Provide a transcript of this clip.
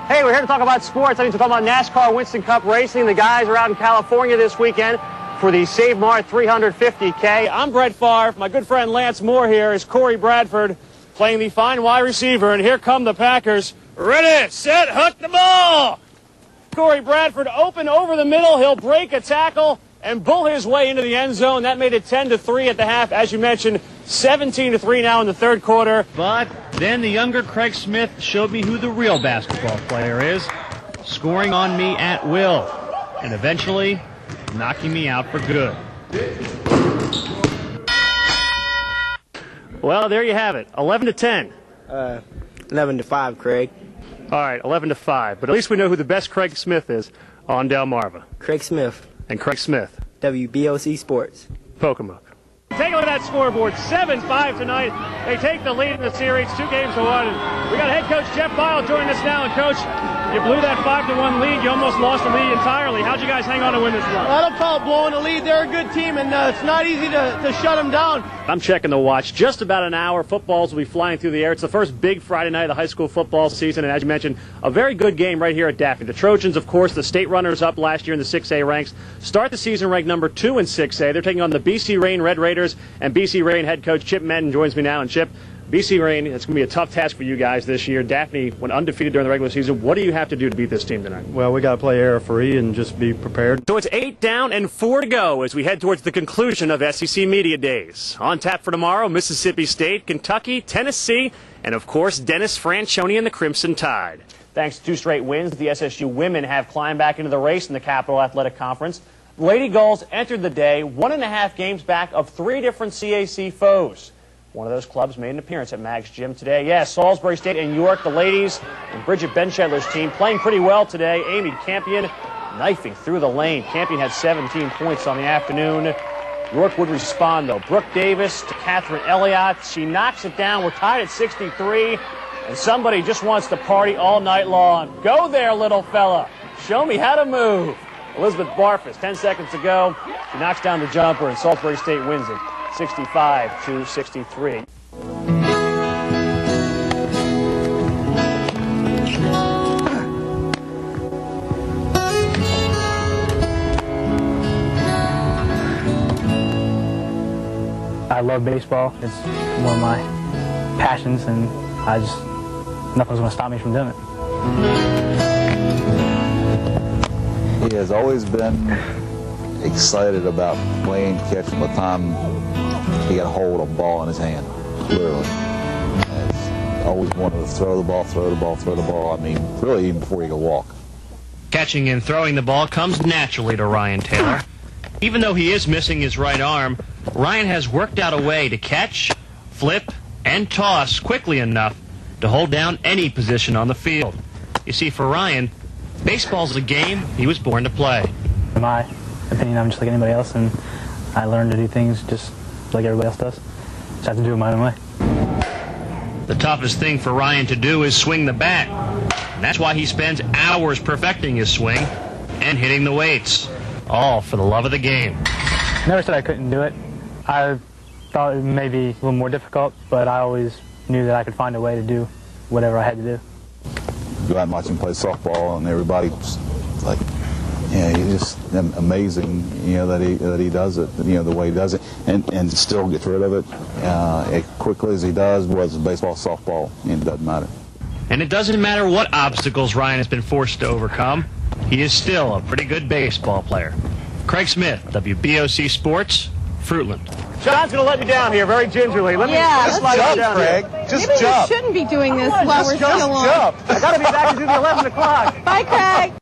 Hey, we're here to talk about sports. I need to talk about NASCAR Winston Cup racing. The guys are out in California this weekend for the Save Mart 350K. I'm Brett Favre. My good friend Lance Moore here is Corey Bradford playing the fine wide receiver. And here come the Packers. Ready, set, hook the ball. Corey Bradford open over the middle. He'll break a tackle and bull his way into the end zone. That made it 10-3 at the half. As you mentioned, 17-3 now in the third quarter. But then the younger Craig Smith showed me who the real basketball player is, scoring on me at will, and eventually knocking me out for good. Well, there you have it, 11-10. 11-5, Craig. All right, 11-5. But at least we know who the best Craig Smith is on Delmarva. Craig Smith. And Craig Smith. WBOC Sports. Poke him up. Take a look at that scoreboard, 7-5 tonight. They take the lead in the series, 2 games to 1. We got head coach Jeff Bile joining us now. And Coach, you blew that 5-1 lead. You almost lost the lead entirely. How'd you guys hang on to win this one? I don't call it blowing the lead. They're a good team, and it's not easy to shut them down. I'm checking the watch. Just about an hour. Footballs will be flying through the air. It's the first big Friday night of the high school football season, and as you mentioned, a very good game right here at Daphne. The Trojans, of course, the state runners-up last year in the 6A ranks, start the season ranked number 2 in 6A. They're taking on the BC Reign Red Raiders, and BC Reign head coach Chip Menton joins me now. And Chip, BC Reign, it's going to be a tough task for you guys this year. Daphne went undefeated during the regular season. What do you have to do to beat this team tonight? Well, we got to play error-free and just be prepared. So it's 8 down and 4 to go as we head towards the conclusion of SEC Media Days. On tap for tomorrow, Mississippi State, Kentucky, Tennessee, and of course, Dennis Franchione and the Crimson Tide. Thanks to 2 straight wins, the SSU women have climbed back into the race in the Capital Athletic Conference. Lady Gulls entered the day 1.5 games back of 3 different CAC foes. One of those clubs made an appearance at Mag's Gym today. Yes, Salisbury State and York, the ladies, and Bridget Benchedler's team playing pretty well today. Amy Campion knifing through the lane. Campion had 17 points on the afternoon. York would respond, though. Brooke Davis to Catherine Elliott. She knocks it down. We're tied at 63, and somebody just wants to party all night long. Go there, little fella. Show me how to move. Elizabeth Barfus, 10 seconds to go. She knocks down the jumper, and Salisbury State wins it. 65-63. I love baseball. It's one of my passions, and nothing's going to stop me from doing it. He has always been excited about playing catch from the time he got a hold of a ball in his hand, literally. Has always wanted to throw the ball, throw the ball, throw the ball. I mean, really even before he could walk. Catching and throwing the ball comes naturally to Ryan Taylor. Even though he is missing his right arm, Ryan has worked out a way to catch, flip, and toss quickly enough to hold down any position on the field. You see, for Ryan, baseball's a game he was born to play. In my opinion, I'm just like anybody else, and I learn to do things just like everybody else does. Just have to do it my own way. The toughest thing for Ryan to do is swing the bat. And that's why he spends hours perfecting his swing and hitting the weights, all for the love of the game. Never said I couldn't do it. I thought it may be a little more difficult, but I always knew that I could find a way to do whatever I had to do. Go out and watch him play softball, and everybody's like, yeah, he's just amazing, you know, that he does it, you know, the way he does it, and still gets rid of it as quickly as he does, whether it's baseball, softball, and it doesn't matter. And it doesn't matter what obstacles Ryan has been forced to overcome, he is still a pretty good baseball player. Craig Smith, WBOC Sports, Fruitland. John's going to let me down here very gingerly. Let me slide you down, Craig. Here. Just Maybe jump. we shouldn't be doing this while we're just still on. jump. I got to be back to do the 11 o'clock. Bye, Craig.